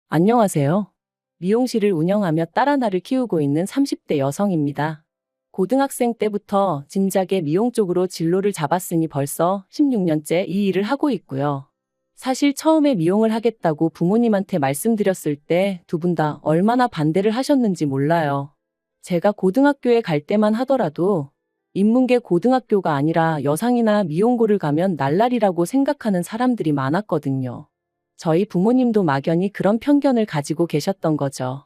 안녕하세요. 미용실을 운영하며 딸 하나를 키우고 있는 30대 여성입니다. 고등학생 때부터 진작에 미용 쪽으로 진로를 잡았으니 벌써 16년째 이 일을 하고 있고요. 사실 처음에 미용을 하겠다고 부모님한테 말씀드렸을 때 두 분 다 얼마나 반대를 하셨는지 몰라요. 제가 고등학교에 갈 때만 하더라도 인문계 고등학교가 아니라 여상이나 미용고를 가면 날라리라고 생각하는 사람들이 많았거든요. 저희 부모님도 막연히 그런 편견을 가지고 계셨던 거죠.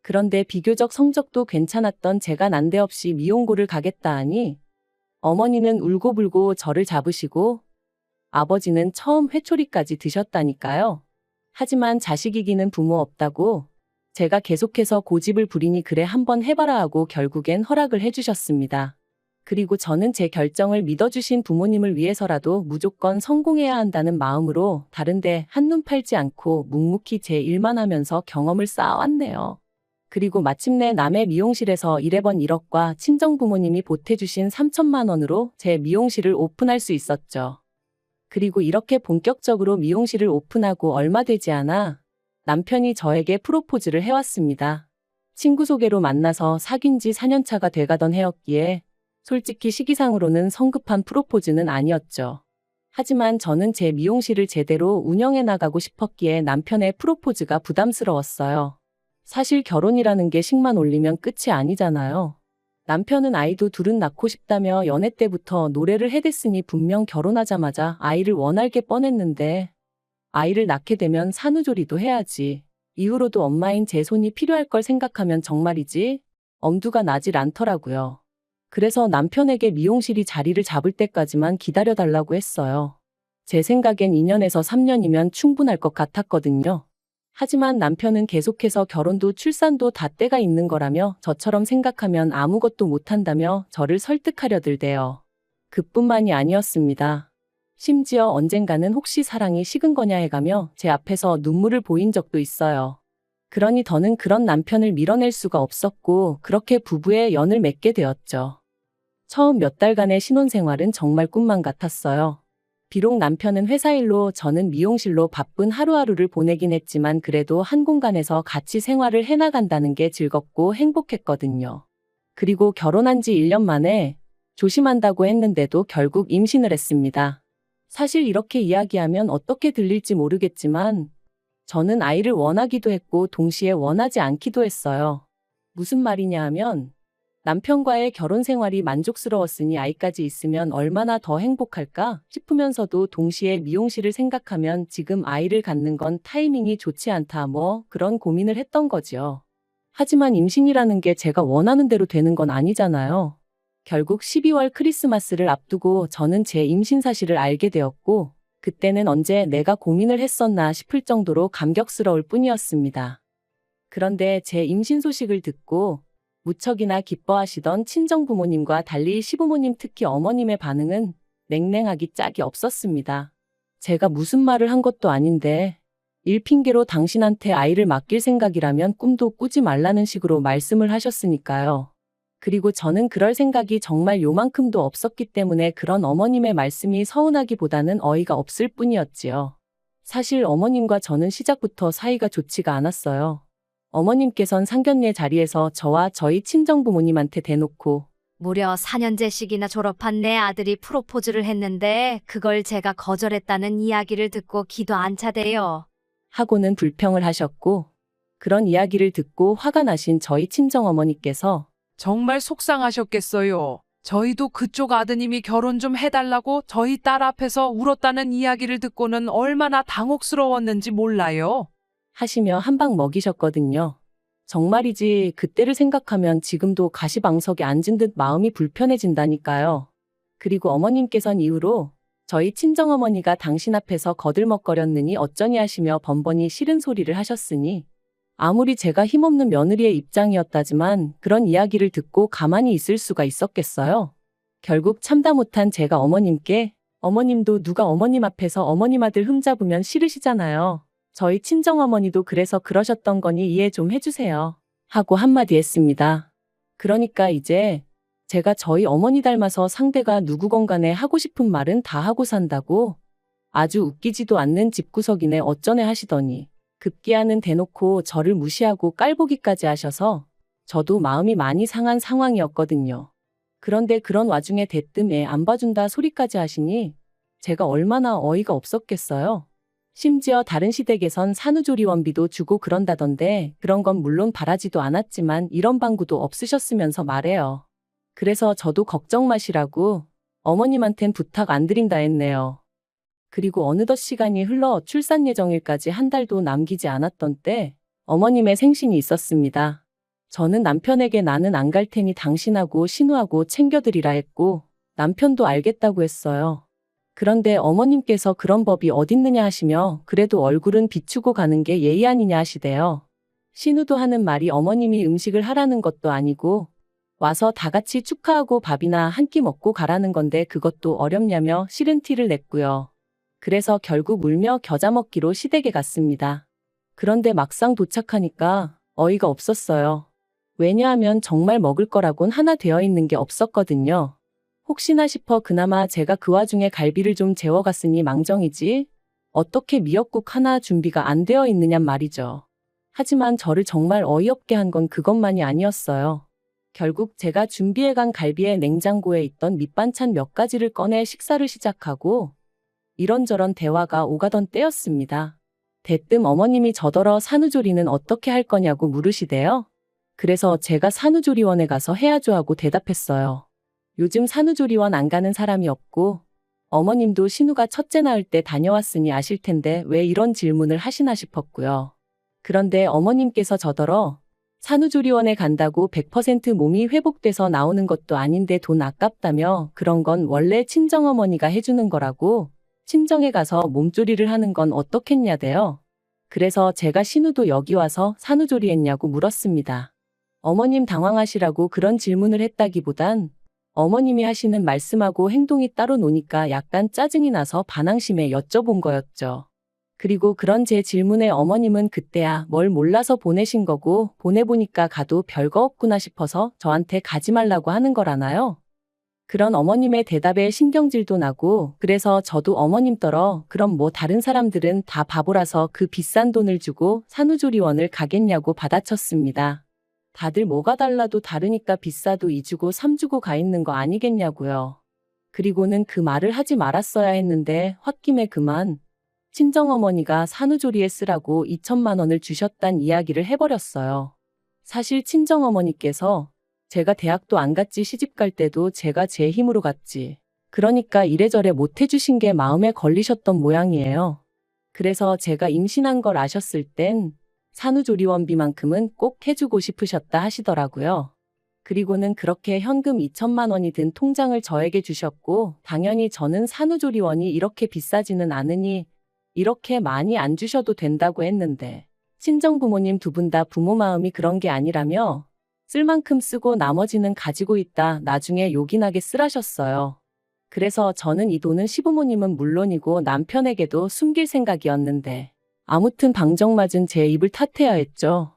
그런데 비교적 성적도 괜찮았던 제가 난데없이 미용고를 가겠다 하니 어머니는 울고불고 저를 잡으시고 아버지는 처음 회초리까지 드셨다니까요. 하지만 자식 이기는 부모 없다고 제가 계속해서 고집을 부리니 그래 한번 해봐라 하고 결국엔 허락을 해주셨습니다. 그리고 저는 제 결정을 믿어주신 부모님을 위해서라도 무조건 성공해야 한다는 마음으로 다른데 한눈 팔지 않고 묵묵히 제 일만 하면서 경험을 쌓아왔네요. 그리고 마침내 남의 미용실에서 1회번 1억과 친정부모님이 보태주신 3천만 원으로 제 미용실을 오픈할 수 있었죠. 그리고 이렇게 본격적으로 미용실을 오픈하고 얼마 되지 않아 남편이 저에게 프로포즈를 해왔습니다. 친구 소개로 만나서 사귄 지 4년차가 돼가던 해였기에 솔직히 시기상으로는 성급한 프로포즈는 아니었죠. 하지만 저는 제 미용실을 제대로 운영해 나가고 싶었기에 남편의 프로포즈가 부담스러웠어요. 사실 결혼이라는 게 식만 올리면 끝이 아니잖아요. 남편은 아이도 둘은 낳고 싶다며 연애 때부터 노래를 해댔으니 분명 결혼하자마자 아이를 원할 게 뻔했는데 아이를 낳게 되면 산후조리도 해야지. 이후로도 엄마인 제 손이 필요할 걸 생각하면 정말이지 엄두가 나질 않더라고요. 그래서 남편에게 미용실이 자리를 잡을 때까지만 기다려달라고 했어요. 제 생각엔 2년에서 3년이면 충분할 것 같았거든요. 하지만 남편은 계속해서 결혼도 출산도 다 때가 있는 거라며 저처럼 생각하면 아무것도 못한다며 저를 설득하려 들대요. 그뿐만이 아니었습니다. 심지어 언젠가는 혹시 사랑이 식은 거냐 해가며 제 앞에서 눈물을 보인 적도 있어요. 그러니 더는 그런 남편을 밀어낼 수가 없었고 그렇게 부부의 연을 맺게 되었죠. 처음 몇 달간의 신혼생활은 정말 꿈만 같았어요. 비록 남편은 회사 일로 저는 미용실로 바쁜 하루하루를 보내긴 했지만 그래도 한 공간에서 같이 생활을 해나간다는 게 즐겁고 행복했거든요. 그리고 결혼한 지 1년 만에 조심한다고 했는데도 결국 임신을 했습니다. 사실 이렇게 이야기하면 어떻게 들릴지 모르겠지만 저는 아이를 원하기도 했고 동시에 원하지 않기도 했어요. 무슨 말이냐 하면 남편과의 결혼 생활이 만족스러웠으니 아이까지 있으면 얼마나 더 행복할까 싶으면서도 동시에 미용실을 생각하면 지금 아이를 갖는 건 타이밍이 좋지 않다 그런 고민을 했던 거지요. 하지만 임신이라는 게 제가 원하는 대로 되는 건 아니잖아요. 결국 12월 크리스마스를 앞두고 저는 제 임신 사실을 알게 되었고 그때는 언제 내가 고민을 했었나 싶을 정도로 감격스러울 뿐이었습니다. 그런데 제 임신 소식을 듣고 무척이나 기뻐하시던 친정부모님과 달리 시부모님 특히 어머님의 반응은 냉랭하기 짝이 없었습니다. 제가 무슨 말을 한 것도 아닌데 일 핑계로 당신한테 아이를 맡길 생각이라면 꿈도 꾸지 말라는 식으로 말씀을 하셨으니까요. 그리고 저는 그럴 생각이 정말 요만큼도 없었기 때문에 그런 어머님의 말씀이 서운하기보다는 어이가 없을 뿐이었지요. 사실 어머님과 저는 시작부터 사이가 좋지가 않았어요. 어머님께선 상견례 자리에서 저와 저희 친정부모님한테 대놓고 무려 4년제씩이나 졸업한 내 아들이 프로포즈를 했는데 그걸 제가 거절했다는 이야기를 듣고 기도 안 차대요. 하고는 불평을 하셨고 그런 이야기를 듣고 화가 나신 저희 친정어머니께서 정말 속상하셨겠어요. 저희도 그쪽 아드님이 결혼 좀 해달라고 저희 딸 앞에서 울었다는 이야기를 듣고는 얼마나 당혹스러웠는지 몰라요. 하시며 한 방 먹이셨거든요. 정말이지 그때를 생각하면 지금도 가시방석에 앉은 듯 마음이 불편해진다니까요. 그리고 어머님께선 이후로 저희 친정어머니가 당신 앞에서 거들먹거렸느니 어쩌니 하시며 번번이 싫은 소리를 하셨으니 아무리 제가 힘없는 며느리의 입장이었다지만 그런 이야기를 듣고 가만히 있을 수가 있었겠어요. 결국 참다 못한 제가 어머님께 어머님도 누가 어머님 앞에서 어머님 아들 흠잡으면 싫으시잖아요. 저희 친정어머니도 그래서 그러셨던 거니 이해 좀 해주세요. 하고 한마디 했습니다. 그러니까 이제 제가 저희 어머니 닮아서 상대가 누구건 간에 하고 싶은 말은 다 하고 산다고 아주 웃기지도 않는 집구석이네 어쩌네 하시더니 급기야는 대놓고 저를 무시하고 깔보기까지 하셔서 저도 마음이 많이 상한 상황이었거든요. 그런데 그런 와중에 대뜸 애 안 봐준다 소리까지 하시니 제가 얼마나 어이가 없었겠어요. 심지어 다른 시댁에선 산후조리원비도 주고 그런다던데 그런 건 물론 바라지도 않았지만 이런 방구도 없으셨으면서 말해요. 그래서 저도 걱정 마시라고 어머님한텐 부탁 안 드린다 했네요. 그리고 어느덧 시간이 흘러 출산 예정일까지 한 달도 남기지 않았던 때 어머님의 생신이 있었습니다. 저는 남편에게 나는 안 갈 테니 당신하고 신우하고 챙겨드리라 했고 남편도 알겠다고 했어요. 그런데 어머님께서 그런 법이 어딨느냐 하시며 그래도 얼굴은 비추고 가는 게 예의 아니냐 하시대요. 신우도 하는 말이 어머님이 음식을 하라는 것도 아니고 와서 다 같이 축하하고 밥이나 한 끼 먹고 가라는 건데 그것도 어렵냐며 싫은 티를 냈고요. 그래서 결국 울며 겨자 먹기로 시댁에 갔습니다. 그런데 막상 도착하니까 어이가 없었어요. 왜냐하면 정말 먹을 거라곤 하나 되어 있는 게 없었거든요. 혹시나 싶어 그나마 제가 그 와중에 갈비를 좀 재워갔으니 망정이지 어떻게 미역국 하나 준비가 안 되어 있느냔 말이죠. 하지만 저를 정말 어이없게 한 건 그것만이 아니었어요. 결국 제가 준비해간 갈비에 냉장고에 있던 밑반찬 몇 가지를 꺼내 식사를 시작하고 이런저런 대화가 오가던 때였습니다. 대뜸 어머님이 저더러 산후조리는 어떻게 할 거냐고 물으시대요. 그래서 제가 산후조리원에 가서 해야죠 하고 대답했어요. 요즘 산후조리원 안 가는 사람이 없고 어머님도 신우가 첫째 낳을 때 다녀왔으니 아실 텐데 왜 이런 질문을 하시나 싶었고요. 그런데 어머님께서 저더러 산후조리원에 간다고 100% 몸이 회복돼서 나오는 것도 아닌데 돈 아깝다며 그런 건 원래 친정어머니가 해주는 거라고 친정에 가서 몸조리를 하는 건 어떻겠냐대요. 그래서 제가 신우도 여기 와서 산후조리 했냐고 물었습니다. 어머님 당황하시라고 그런 질문을 했다기보단 어머님이 하시는 말씀하고 행동이 따로 노니까 약간 짜증이 나서 반항심에 여쭤본 거였죠. 그리고 그런 제 질문에 어머님은 그때야 뭘 몰라서 보내신 거고 보내보니까 가도 별거 없구나 싶어서 저한테 가지 말라고 하는 거라나요? 그런 어머님의 대답에 신경질도 나고 그래서 저도 어머님더러 그럼 뭐 다른 사람들은 다 바보라서 그 비싼 돈을 주고 산후조리원을 가겠냐고 받아쳤습니다. 다들 뭐가 달라도 다르니까 비싸도 2주고 3주고 가 있는 거 아니겠냐고요. 그리고는 그 말을 하지 말았어야 했는데 홧김에 그만 친정어머니가 산후조리에 쓰라고 2천만 원을 주셨단 이야기를 해버렸어요. 사실 친정어머니께서 제가 대학도 안 갔지 시집 갈 때도 제가 제 힘으로 갔지. 그러니까 이래저래 못 해주신 게 마음에 걸리셨던 모양이에요. 그래서 제가 임신한 걸 아셨을 땐 산후조리원비만큼은 꼭 해주고 싶으셨다 하시더라고요. 그리고는 그렇게 현금 2천만 원이 든 통장을 저에게 주셨고 당연히 저는 산후조리원이 이렇게 비싸지는 않으니 이렇게 많이 안 주셔도 된다고 했는데 친정부모님 두 분 다 부모 마음이 그런 게 아니라며 쓸 만큼 쓰고 나머지는 가지고 있다 나중에 요긴하게 쓰라셨어요. 그래서 저는 이 돈은 시부모님은 물론이고 남편에게도 숨길 생각이었는데 아무튼 방정맞은 제 입을 탓해야 했죠.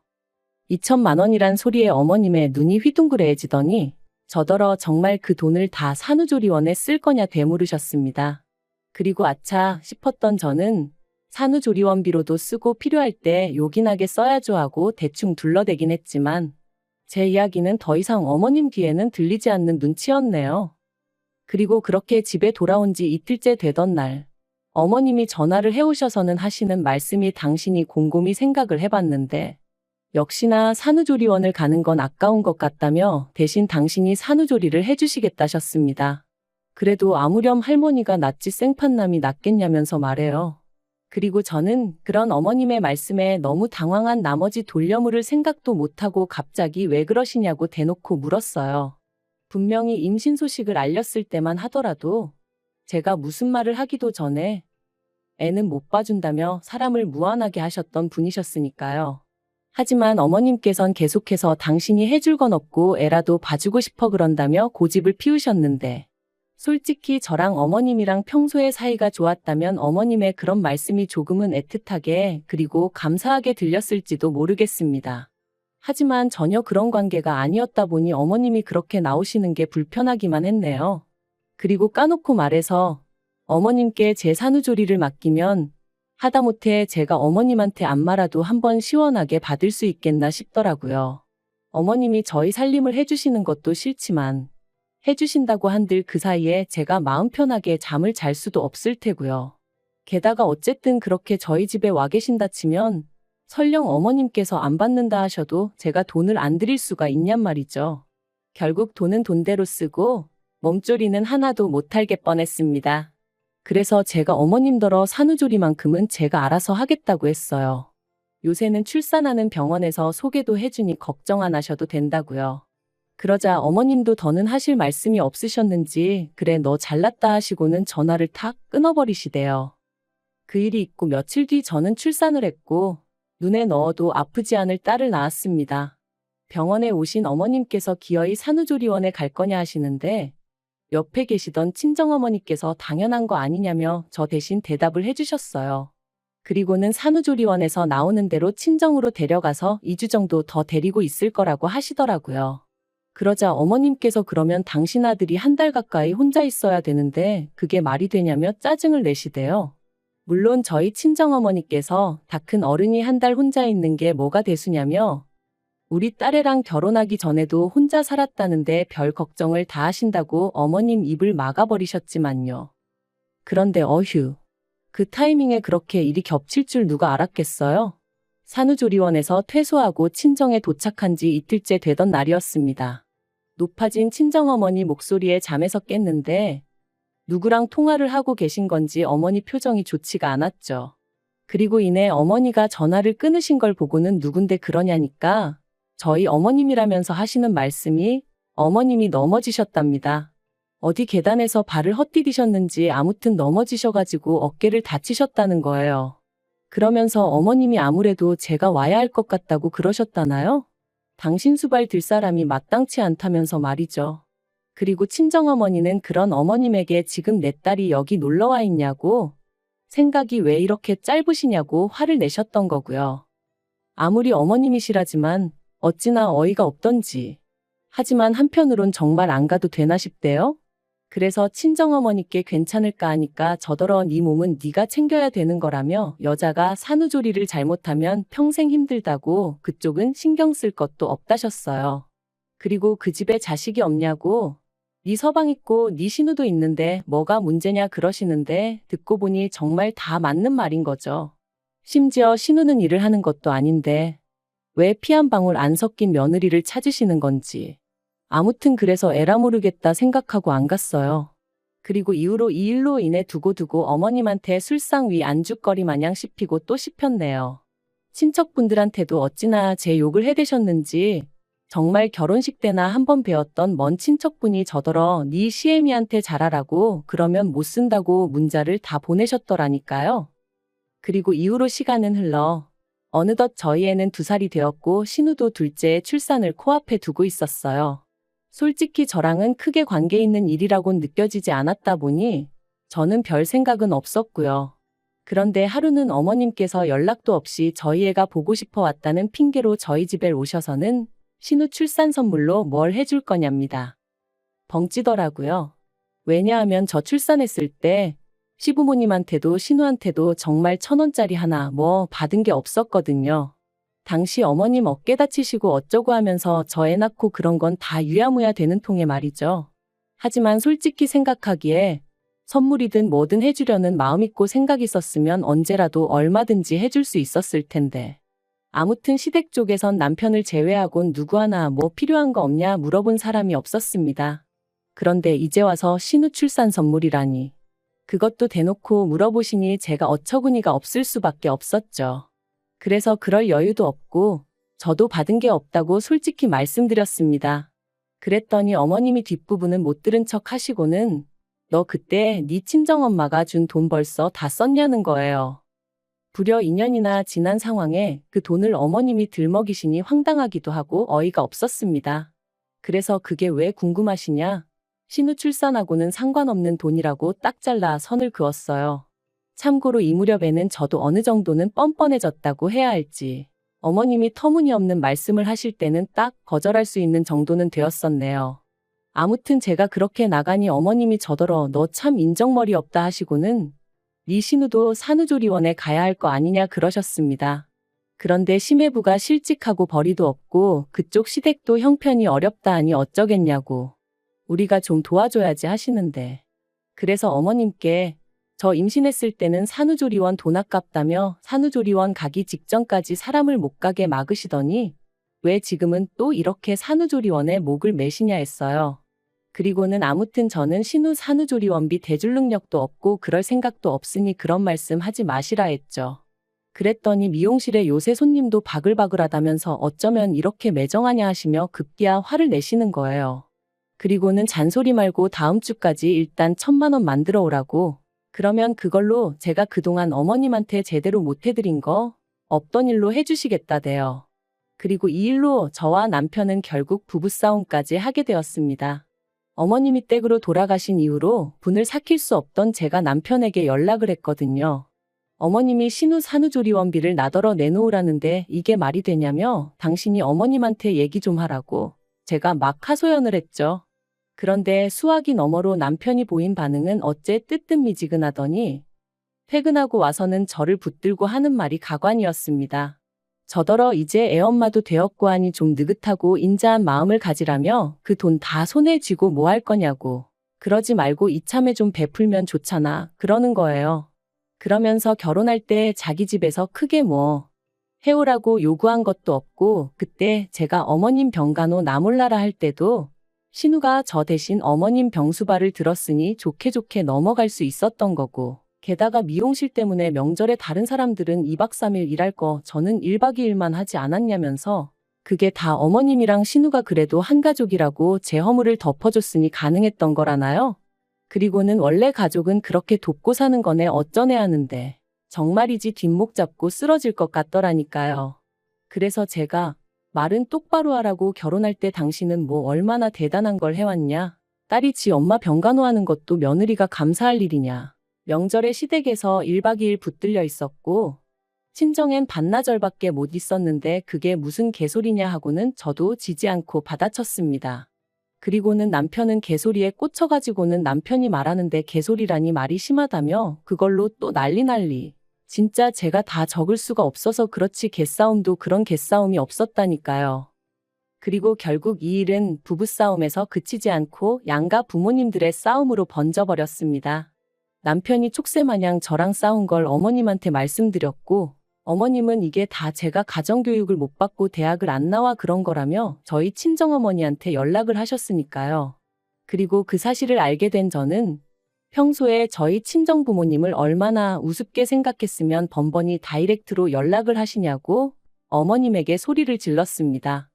2천만 원이란 소리에 어머님의 눈이 휘둥그레해지더니 저더러 정말 그 돈을 다 산후조리원에 쓸 거냐 되물으셨습니다. 그리고 아차 싶었던 저는 산후조리원비로도 쓰고 필요할 때 요긴하게 써야죠 하고 대충 둘러대긴 했지만 제 이야기는 더 이상 어머님 귀에는 들리지 않는 눈치였네요. 그리고 그렇게 집에 돌아온 지 이틀째 되던 날 어머님이 전화를 해오셔서는 하시는 말씀이 당신이 곰곰이 생각을 해봤는데 역시나 산후조리원을 가는 건 아까운 것 같다며 대신 당신이 산후조리를 해주시겠다셨습니다. 그래도 아무렴 할머니가 낫지 생판남이 낫겠냐면서 말해요. 그리고 저는 그런 어머님의 말씀에 너무 당황한 나머지 돌려물을 생각도 못하고 갑자기 왜 그러시냐고 대놓고 물었어요. 분명히 임신 소식을 알렸을 때만 하더라도 제가 무슨 말을 하기도 전에 애는 못 봐준다며 사람을 무안하게 하셨던 분이셨으니까요. 하지만 어머님께선 계속해서 당신이 해줄 건 없고 애라도 봐주고 싶어 그런다며 고집을 피우셨는데 솔직히 저랑 어머님이랑 평소에 사이가 좋았다면 어머님의 그런 말씀이 조금은 애틋하게 그리고 감사하게 들렸을지도 모르겠습니다. 하지만 전혀 그런 관계가 아니었다 보니 어머님이 그렇게 나오시는 게 불편하기만 했네요. 그리고 까놓고 말해서 어머님께 제 산후조리를 맡기면 하다못해 제가 어머님한테 안마라도 한번 시원하게 받을 수 있겠나 싶더라고요. 어머님이 저희 살림을 해주시는 것도 싫지만 해주신다고 한들 그 사이에 제가 마음 편하게 잠을 잘 수도 없을 테고요. 게다가 어쨌든 그렇게 저희 집에 와 계신다 치면 설령 어머님께서 안 받는다 하셔도 제가 돈을 안 드릴 수가 있냔 말이죠. 결국 돈은 돈대로 쓰고 몸조리는 하나도 못할 게 뻔했습니다. 그래서 제가 어머님더러 산후조리만큼은 제가 알아서 하겠다고 했어요. 요새는 출산하는 병원에서 소개도 해주니 걱정 안 하셔도 된다고요. 그러자 어머님도 더는 하실 말씀이 없으셨는지 그래 너 잘났다 하시고는 전화를 탁 끊어버리시대요. 그 일이 있고 며칠 뒤 저는 출산을 했고 눈에 넣어도 아프지 않을 딸을 낳았습니다. 병원에 오신 어머님께서 기어이 산후조리원에 갈 거냐 하시는데 옆에 계시던 친정어머니께서 당연한 거 아니냐며 저 대신 대답을 해주셨어요. 그리고는 산후조리원에서 나오는 대로 친정으로 데려가서 2주 정도 더 데리고 있을 거라고 하시더라고요. 그러자 어머님께서 그러면 당신 아들이 한 달 가까이 혼자 있어야 되는데 그게 말이 되냐며 짜증을 내시대요. 물론 저희 친정어머니께서 다 큰 어른이 한 달 혼자 있는 게 뭐가 대수냐며 우리 딸애랑 결혼하기 전에도 혼자 살았다는데 별 걱정을 다 하신다고 어머님 입을 막아버리셨지만요. 그런데 어휴, 그 타이밍에 그렇게 일이 겹칠 줄 누가 알았겠어요? 산후조리원에서 퇴소하고 친정에 도착한 지 이틀째 되던 날이었습니다. 높아진 친정어머니 목소리에 잠에서 깼는데 누구랑 통화를 하고 계신 건지 어머니 표정이 좋지가 않았죠. 그리고 이내 어머니가 전화를 끊으신 걸 보고는 누군데 그러냐니까 저희 어머님이라면서 하시는 말씀이 어머님이 넘어지셨답니다. 어디 계단에서 발을 헛디디셨는지 아무튼 넘어지셔가지고 어깨를 다치셨다는 거예요. 그러면서 어머님이 아무래도 제가 와야 할 것 같다고 그러셨다나요? 당신 수발 들 사람이 마땅치 않다면서 말이죠. 그리고 친정어머니는 그런 어머님에게 지금 내 딸이 여기 놀러와 있냐고 생각이 왜 이렇게 짧으시냐고 화를 내셨던 거고요. 아무리 어머님이시라지만 어찌나 어이가 없던지. 하지만 한편으론 정말 안 가도 되나 싶대요. 그래서 친정어머니께 괜찮을까 하니까 저더러 네 몸은 네가 챙겨야 되는 거라며 여자가 산후조리를 잘못하면 평생 힘들다고 그쪽은 신경 쓸 것도 없다셨어요. 그리고 그 집에 자식이 없냐고 네 서방 있고 네 신우도 있는데 뭐가 문제냐 그러시는데 듣고 보니 정말 다 맞는 말인 거죠. 심지어 신우는 일을 하는 것도 아닌데 왜 피 한 방울 안 섞인 며느리를 찾으시는 건지. 아무튼 그래서 에라 모르겠다 생각하고 안 갔어요. 그리고 이후로 이 일로 인해 두고두고 어머님한테 술상 위 안주거리 마냥 씹히고 또 씹혔네요. 친척분들한테도 어찌나 제 욕을 해대셨는지 정말 결혼식 때나 한번 배웠던 먼 친척분이 저더러 네 시애미한테 잘하라고 그러면 못 쓴다고 문자를 다 보내셨더라니까요. 그리고 이후로 시간은 흘러 어느덧 저희 애는 2살이 되었고 신우도 둘째의 출산을 코앞에 두고 있었어요. 솔직히 저랑은 크게 관계 있는 일이라고는 느껴지지 않았다 보니 저는 별 생각은 없었고요. 그런데 하루는 어머님께서 연락도 없이 저희 애가 보고 싶어 왔다는 핑계로 저희 집에 오셔서는 신우 출산 선물로 뭘 해줄 거냐입니다. 벙찌더라고요. 왜냐하면 저 출산했을 때 시부모님한테도 신우한테도 정말 1,000원짜리 하나 뭐 받은 게 없었거든요. 당시 어머님 어깨 다치시고 어쩌고 하면서 저 애 낳고 그런 건 다 유야무야 되는 통에 말이죠. 하지만 솔직히 생각하기에 선물이든 뭐든 해주려는 마음 있고 생각 있었으면 언제라도 얼마든지 해줄 수 있었을 텐데. 아무튼 시댁 쪽에선 남편을 제외하곤 누구 하나 뭐 필요한 거 없냐 물어본 사람이 없었습니다. 그런데 이제 와서 신우 출산 선물이라니. 그것도 대놓고 물어보시니 제가 어처구니가 없을 수밖에 없었죠. 그래서 그럴 여유도 없고 저도 받은 게 없다고 솔직히 말씀드렸습니다. 그랬더니 어머님이 뒷부분은 못 들은 척 하시고는 너 그때 네 친정엄마가 준 돈 벌써 다 썼냐는 거예요. 불여 2년이나 지난 상황에 그 돈을 어머님이 들먹이시니 황당하기도 하고 어이가 없었습니다. 그래서 그게 왜 궁금하시냐? 신우 출산하고는 상관없는 돈이라고 딱 잘라 선을 그었어요. 참고로 이 무렵에는 저도 어느 정도는 뻔뻔해졌다고 해야 할지 어머님이 터무니없는 말씀을 하실 때는 딱 거절할 수 있는 정도는 되었었네요. 아무튼 제가 그렇게 나가니 어머님이 저더러 너 참 인정머리 없다 하시고는 네 신우도 산후조리원에 가야 할 거 아니냐 그러셨습니다. 그런데 심해부가 실직하고 벌이도 없고 그쪽 시댁도 형편이 어렵다 하니 어쩌겠냐고. 우리가 좀 도와줘야지 하시는데. 그래서 어머님께 저 임신했을 때는 산후조리원 돈 아깝다며 산후조리원 가기 직전까지 사람을 못 가게 막으시더니 왜 지금은 또 이렇게 산후조리원에 목을 매시냐 했어요. 그리고는 아무튼 저는 신우 산후조리원비 대줄 능력도 없고 그럴 생각도 없으니 그런 말씀 하지 마시라 했죠. 그랬더니 미용실에 요새 손님도 바글바글하다면서 어쩌면 이렇게 매정하냐 하시며 급기야 화를 내시는 거예요. 그리고는 잔소리 말고 다음 주까지 일단 1,000만 원 만들어 오라고. 그러면 그걸로 제가 그동안 어머님한테 제대로 못 해드린 거 없던 일로 해주시겠다대요. 그리고 이 일로 저와 남편은 결국 부부싸움까지 하게 되었습니다. 어머님이 댁으로 돌아가신 이후로 분을 삭힐 수 없던 제가 남편에게 연락을 했거든요. 어머님이 신우 산후조리원비를 나더러 내놓으라는데 이게 말이 되냐며 당신이 어머님한테 얘기 좀 하라고 제가 막 하소연을 했죠. 그런데 수화기 너머로 남편이 보인 반응은 어째 뜨뜻미지근하더니 퇴근하고 와서는 저를 붙들고 하는 말이 가관이었습니다. 저더러 이제 애엄마도 되었고 하니 좀 느긋하고 인자한 마음을 가지라며 그 돈 다 손에 쥐고 뭐 할 거냐고. 그러지 말고 이참에 좀 베풀면 좋잖아. 그러는 거예요. 그러면서 결혼할 때 자기 집에서 크게 뭐 해오라고 요구한 것도 없고 그때 제가 어머님 병간호 나 몰라라 할 때도 신우가 저 대신 어머님 병수발을 들었으니 좋게 좋게 넘어갈 수 있었던 거고 게다가 미용실 때문에 명절에 다른 사람들은 2박 3일 일할 거 저는 1박 2일만 하지 않았냐면서 그게 다 어머님이랑 신우가 그래도 한 가족이라고 제 허물을 덮어줬으니 가능했던 거라나요? 그리고는 원래 가족은 그렇게 돕고 사는 거네 어쩌네 하는데 정말이지 뒷목 잡고 쓰러질 것 같더라니까요. 그래서 제가 말은 똑바로 하라고 결혼할 때 당신은 뭐 얼마나 대단한 걸 해왔냐? 딸이 지 엄마 병간호하는 것도 며느리가 감사할 일이냐? 명절에 시댁에서 1박 2일 붙들려 있었고 친정엔 반나절밖에 못 있었는데 그게 무슨 개소리냐 하고는 저도 지지 않고 받아쳤습니다. 그리고는 남편은 개소리에 꽂혀가지고는 남편이 말하는데 개소리라니 말이 심하다며 그걸로 또 난리. 진짜 제가 다 적을 수가 없어서 그렇지 개싸움도 그런 개싸움이 없었다니까요. 그리고 결국 이 일은 부부싸움에서 그치지 않고 양가 부모님들의 싸움으로 번져버렸습니다. 남편이 촉새마냥 저랑 싸운 걸 어머님한테 말씀드렸고 어머님은 이게 다 제가 가정교육을 못 받고 대학을 안 나와 그런 거라며 저희 친정어머니한테 연락을 하셨으니까요. 그리고 그 사실을 알게 된 저는 평소에 저희 친정부모님을 얼마나 우습게 생각했으면 번번이 다이렉트로 연락을 하시냐고 어머님에게 소리를 질렀습니다.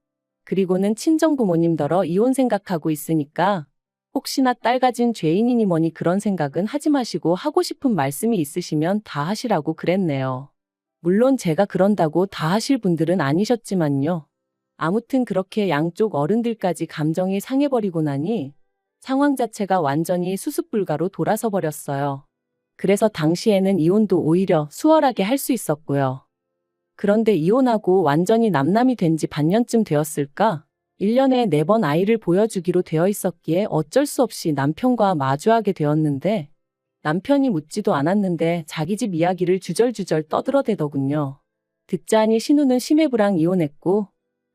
그리고는 친정부모님더러 이혼 생각하고 있으니까 혹시나 딸 가진 죄인이니 뭐니 그런 생각은 하지 마시고 하고 싶은 말씀이 있으시면 다 하시라고 그랬네요. 물론 제가 그런다고 다 하실 분들은 아니셨지만요. 아무튼 그렇게 양쪽 어른들까지 감정이 상해버리고 나니 상황 자체가 완전히 수습불가로 돌아서 버렸어요. 그래서 당시에는 이혼도 오히려 수월하게 할 수 있었고요. 그런데 이혼하고 완전히 남남이 된 지 반년쯤 되었을까? 1년에 4번 아이를 보여주기로 되어 있었기에 어쩔 수 없이 남편과 마주하게 되었는데 남편이 묻지도 않았는데 자기 집 이야기를 주절주절 떠들어대더군요. 듣자하니 신우는 심해부랑 이혼했고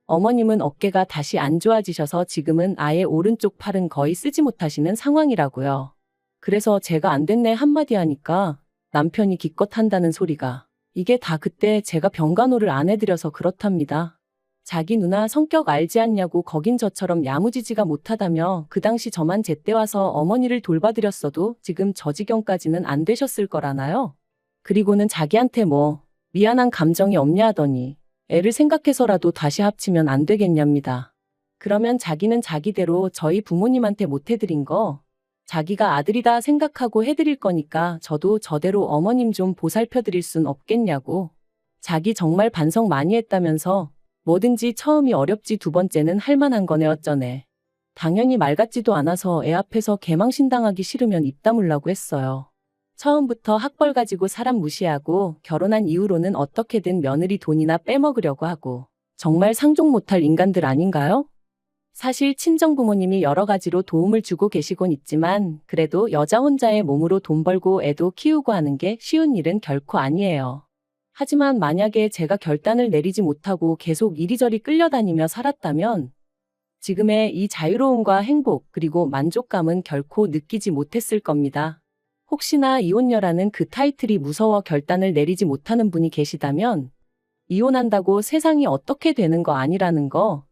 어머님은 어깨가 다시 안 좋아지셔서 지금은 아예 오른쪽 팔은 거의 쓰지 못하시는 상황이라고요. 그래서 제가 안 됐네 한마디 하니까 남편이 기껏 한다는 소리가 이게 다 그때 제가 병간호를 안 해드려서 그렇답니다. 자기 누나 성격 알지 않냐고 거긴 저처럼 야무지지가 못하다며 그 당시 저만 제때 와서 어머니를 돌봐드렸어도 지금 저 지경까지는 안 되셨을 거라나요? 그리고는 자기한테 뭐 미안한 감정이 없냐 하더니 애를 생각해서라도 다시 합치면 안 되겠냐입니다. 그러면 자기는 자기대로 저희 부모님한테 못 해드린 거 자기가 아들이다 생각하고 해드릴 거니까 저도 저대로 어머님 좀 보살펴드릴 순 없겠냐고. 자기 정말 반성 많이 했다면서 뭐든지 처음이 어렵지 두 번째는 할만한 거네 어쩌네. 당연히 말 같지도 않아서 애 앞에서 개망신당하기 싫으면 입 다물라고 했어요. 처음부터 학벌 가지고 사람 무시하고 결혼한 이후로는 어떻게든 며느리 돈이나 빼먹으려고 하고 정말 상종 못할 인간들 아닌가요? 사실 친정부모님이 여러 가지로 도움을 주고 계시곤 있지만 그래도 여자 혼자의 몸으로 돈 벌고 애도 키우고 하는 게 쉬운 일은 결코 아니에요. 하지만 만약에 제가 결단을 내리지 못하고 계속 이리저리 끌려다니며 살았다면 지금의 이 자유로움과 행복 그리고 만족감은 결코 느끼지 못했을 겁니다. 혹시나 이혼녀라는 그 타이틀이 무서워 결단을 내리지 못하는 분이 계시다면 이혼한다고 세상이 어떻게 되는 거 아니라는 거,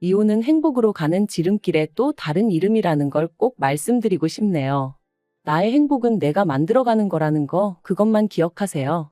이혼은 행복으로 가는 지름길의 또 다른 이름이라는 걸 꼭 말씀드리고 싶네요. 나의 행복은 내가 만들어가는 거라는 거, 그것만 기억하세요.